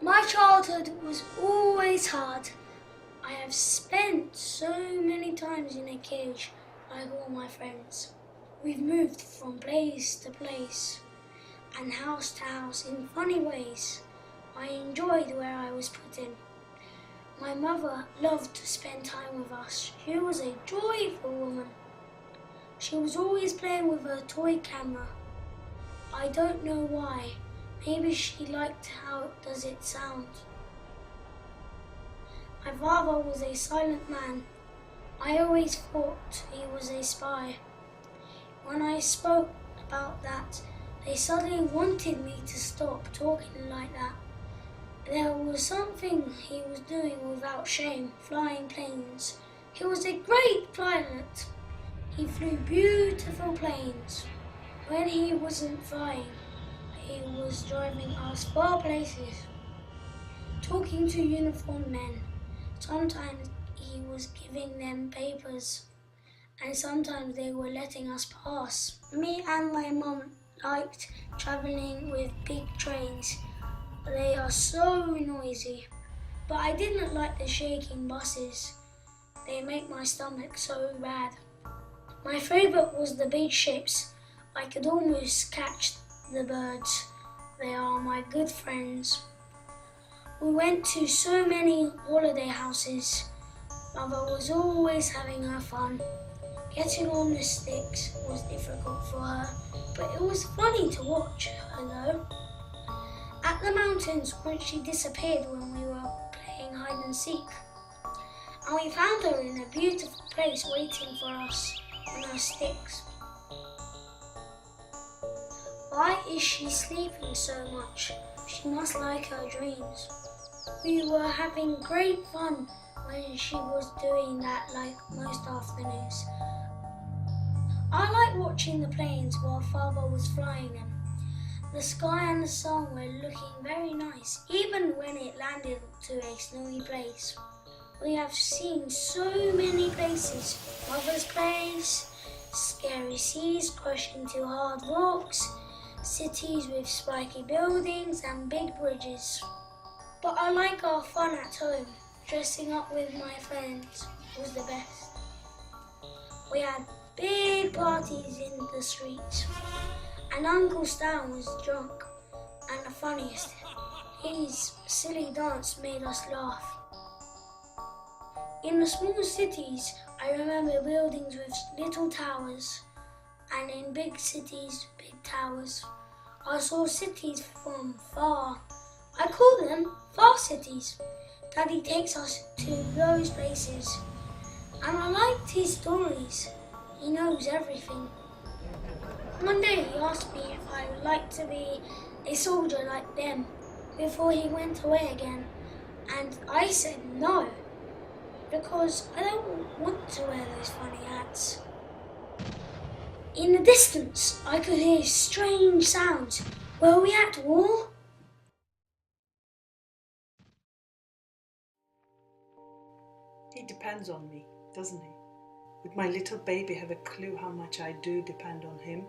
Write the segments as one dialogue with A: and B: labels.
A: My childhood was always hard. I have spent so many times in a cage like all my friends. We've moved from place to place and house to house in funny ways. I enjoyed where I was put in. My mother loved to spend time with us. She was a joyful woman. She was always playing with her toy camera. I don't know why. Maybe she liked how does it sound. My father was a silent man. I always thought he was a spy. When I spoke about that, they suddenly wanted me to stop talking like that. There was something he was doing without shame, flying planes. He was a great pilot. He flew beautiful planes. When he wasn't flying, he was driving us far places, talking to uniformed men. Sometimes he was giving them papers, and sometimes they were letting us pass. Me and my mum liked travelling with big trains. They are so noisy, but I didn't like the shaking buses. They make my stomach so bad. My favourite was the big ships. I could almost catch the birds. They are my good friends. We went to so many holiday houses. Mother was always having her fun. Getting on the sticks was difficult for her, but it was funny to watch her though. At the mountains, once she disappeared when we were playing hide and seek. And we found her in a beautiful place waiting for us on her sticks. Why is she sleeping so much? She must like her dreams. We were having great fun when she was doing that like most afternoons. I liked watching the planes while Father was flying them. The sky and the sun were looking very nice, even when it landed to a snowy place. We have seen so many places. Mother's place, scary seas crashing into hard rocks, cities with spiky buildings and big bridges. But I like our fun at home. Dressing up with my friends was the best. We had big parties in the streets, and Uncle Stan was drunk, and the funniest, his silly dance made us laugh. In the small cities, I remember buildings with little towers, and in big cities, big towers. I saw cities from far. I call them far cities. Daddy takes us to those places, and I liked his stories. He knows everything. One day he asked me if I would like to be a soldier like them before he went away again, and I said no, because I don't want to wear those funny hats. In the distance, I could hear strange sounds. Were we at war?
B: He depends on me, doesn't he? Would my little baby have a clue how much I do depend on him?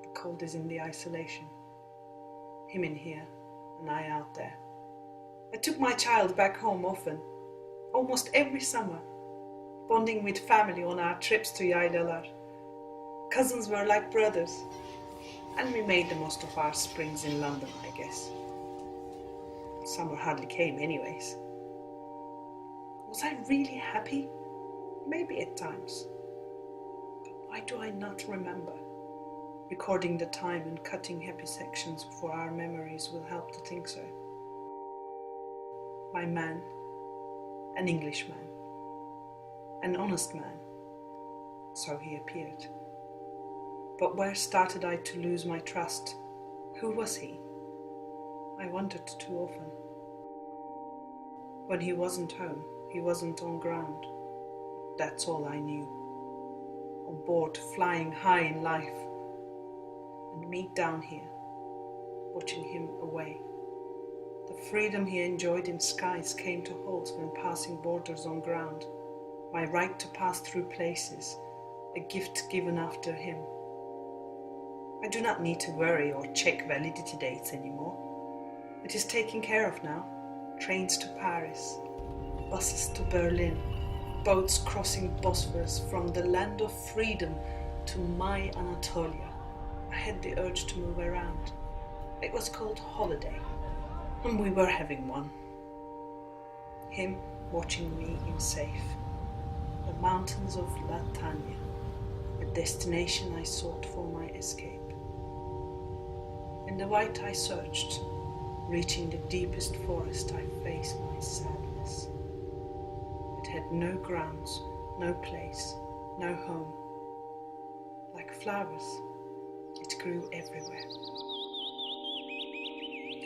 B: The cold is in the isolation. Him in here, and I out there. I took my child back home often, almost every summer, bonding with family on our trips to Yvelines. Cousins were like brothers, and we made the most of our springs in London, I guess. Summer hardly came anyways. Was I really happy? Maybe at times. But why do I not remember? Recording the time and cutting happy sections for our memories will help to think so. My man, an Englishman, an honest man, so he appeared. But where started I to lose my trust? Who was he? I wondered too often. When he wasn't home, he wasn't on ground. That's all I knew. On board, flying high in life. And me down here, watching him away. The freedom he enjoyed in skies came to halt when passing borders on ground. My right to pass through places, a gift given after him. I do not need to worry or check validity dates anymore. It is taken care of now. Trains to Paris, buses to Berlin, boats crossing Bosphorus from the land of freedom to my Anatolia. I had the urge to move around. It was called holiday, and we were having one. Him watching me in safe. The mountains of Latanya, a destination I sought for my escape. In the white I searched. Reaching the deepest forest, I faced my sadness. It had no grounds, no place, no home. Like flowers, it grew everywhere.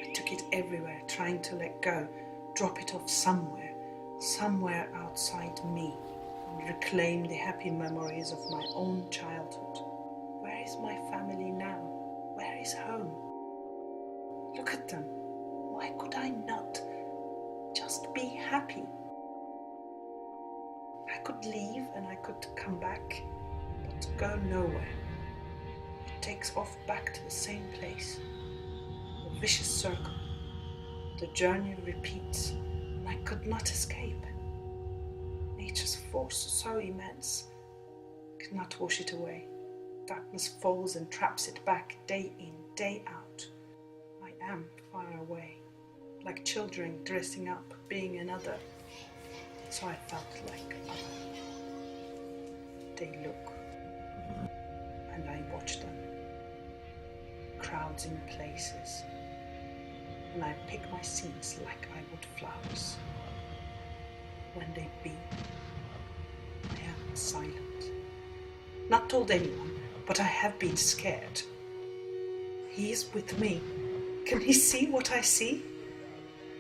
B: I took it everywhere, trying to let go, drop it off somewhere outside me, and reclaim the happy memories of my own childhood. Where is my family now? Where is home? Look at them. Why could I not just be happy? I could leave and I could come back, but go nowhere. It takes off back to the same place. A vicious circle. The journey repeats, and I could not escape. Nature's force is so immense, I could not wash it away. Darkness falls and traps it back day in, day out. I am far away. Like children dressing up, being another. So I felt like other. They look, and I watch them. Crowds in places, and I pick my scenes like I would flowers. When they beam, I am silent. Not told anyone, but I have been scared. He is with me. Can he see what I see?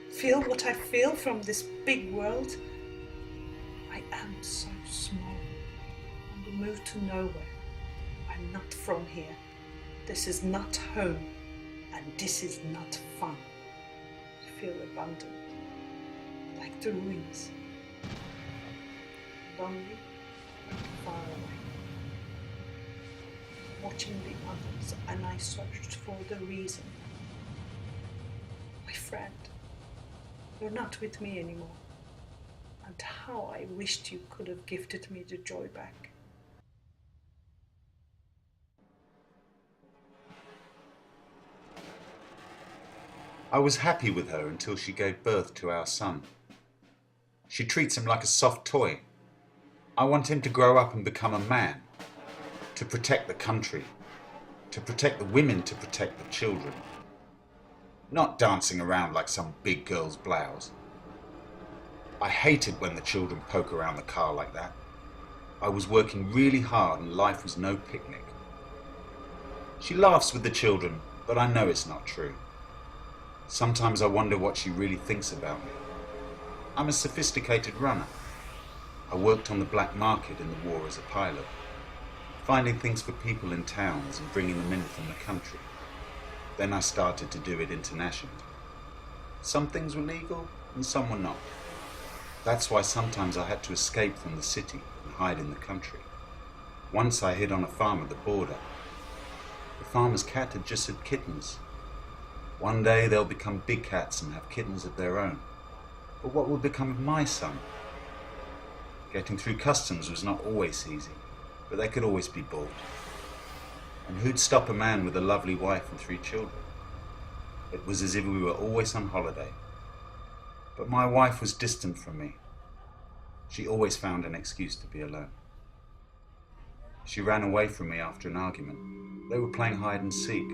B: Feel what I feel from this big world? I am so small, on the move to nowhere. I'm not from here. This is not home, and this is not fun. I feel abandoned, like the ruins. Lonely, far away. Watching the others, and I searched for the reason. My friend, you're not with me anymore, and how I wished you could have gifted me the joy back.
C: I was happy with her until she gave birth to our son. She treats him like a soft toy. I want him to grow up and become a man, to protect the country, to protect the women, to protect the children. Not dancing around like some big girl's blouse. I hate it when the children poke around the car like that. I was working really hard and life was no picnic. She laughs with the children, but I know it's not true. Sometimes I wonder what she really thinks about me. I'm a sophisticated runner. I worked on the black market in the war as a pilot, finding things for people in towns and bringing them in from the country. Then I started to do it internationally. Some things were legal and some were not. That's why sometimes I had to escape from the city and hide in the country. Once I hid on a farm at the border. The farmer's cat had just had kittens. One day they'll become big cats and have kittens of their own. But what will become of my son? Getting through customs was not always easy, but they could always be bought. And who'd stop a man with a lovely wife and 3 children? It was as if we were always on holiday. But my wife was distant from me. She always found an excuse to be alone. She ran away from me after an argument. They were playing hide and seek.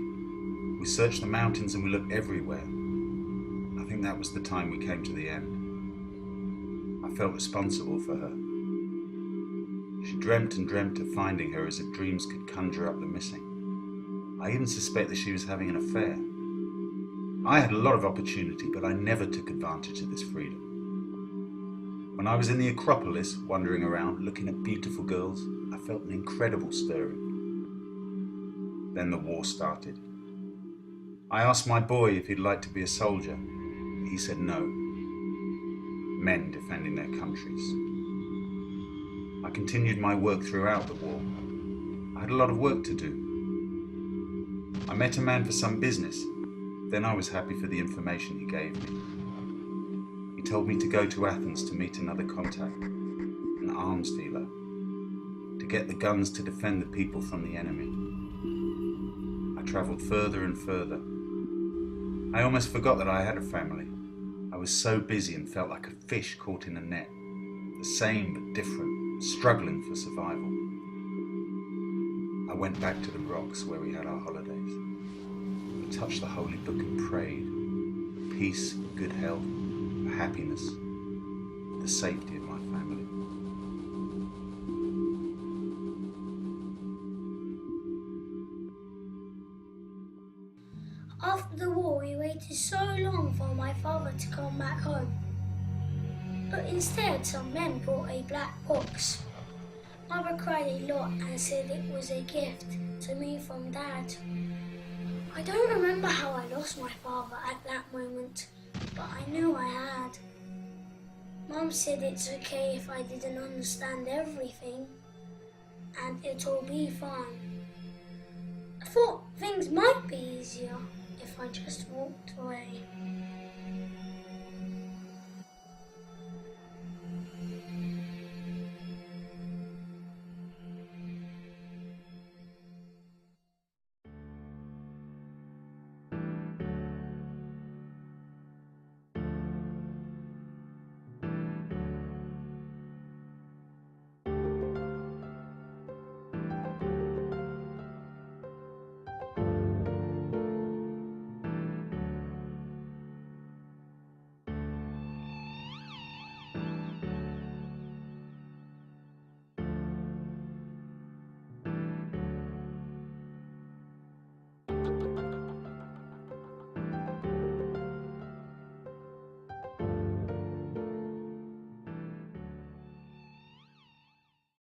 C: We searched the mountains and we looked everywhere. I think that was the time we came to the end. I felt responsible for her. She dreamt and dreamt of finding her as if dreams could conjure up the missing. I even suspect that she was having an affair. I had a lot of opportunity, but I never took advantage of this freedom. When I was in the Acropolis, wandering around, looking at beautiful girls, I felt an incredible stirring. Then the war started. I asked my boy if he'd like to be a soldier. He said no. Men defending their countries. I continued my work throughout the war. I had a lot of work to do. I met a man for some business. Then I was happy for the information he gave me. He told me to go to Athens to meet another contact, an arms dealer, to get the guns to defend the people from the enemy. I travelled further and further. I almost forgot that I had a family. I was so busy and felt like a fish caught in a net, the same but different, struggling for survival. I went back to the rocks where we had our holidays. I touched the holy book and prayed for peace, good health, for happiness, for the safety of my family.
A: After the war, we waited so long for my father to come back home. But instead, some men brought a black box. Mother cried a lot and said it was a gift to me from Dad. I don't remember how I lost my father at that moment, but I knew I had. Mum said it's okay if I didn't understand everything, and it'll be fine. I thought things might be easier if I just walked away.